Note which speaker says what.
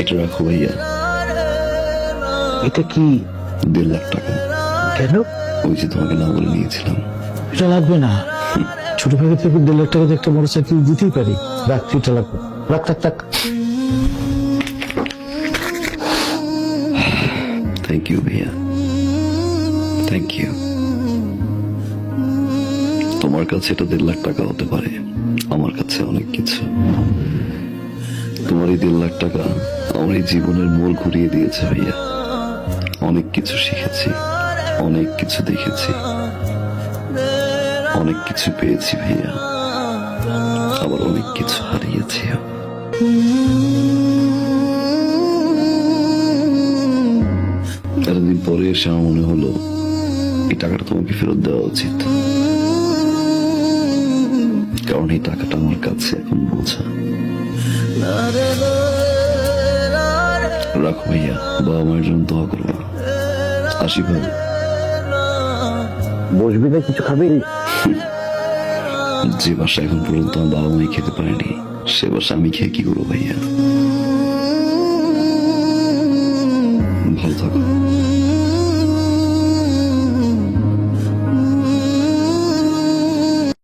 Speaker 1: এটা রাখো ভাইয়া।
Speaker 2: এটা কি?
Speaker 1: 1.5 লাখ টাকা।
Speaker 2: কেন?
Speaker 1: ওই যে তোমাকে না বলে নিয়েছিলাম।
Speaker 2: এটা লাগবে না। ছোট ভাই থেকে 1.5 লাখ টাকা দিয়ে একটা মোটরসাইকেল দিতেই পারি। রাখ, এটা লাগবে। রাখ রাখ রাখ।
Speaker 1: থ্যাংক ইউ ভাইয়া, থ্যাংক ইউ। তোমার কাছে এটা 1.5 লাখ টাকা হতে পারে, আমার কাছে অনেক কিছু। তোমার এই 1.5 লাখ টাকা আমার এই জীবনের মোড় ঘুরিয়ে দিয়েছে ভাইয়া। অনেক কিছু শিখেছি, অনেক কিছু দেখেছি, অনেক কিছু পেয়েছি ভাইয়া, আবার অনেক কিছু হারিয়েছি। এতদিন পরে এসে আমার মনে হলো এই টাকাটা তোমাকে ফেরত দেওয়া উচিত, কারণ এই টাকাটা আমার কাছে এখন বোঝা। রাখো ভাইয়া, বাবা মায়ের জন্য দোয়া করবো। আসি ভাই।
Speaker 2: বসবি না, কিছু খাবি?
Speaker 1: যে বাসা এখন পর্যন্ত আমার বাবা মাই খেতে পারেনি, সে বাসা আমি খেয়ে কি করবো ভাইয়া। ভালো থাকো।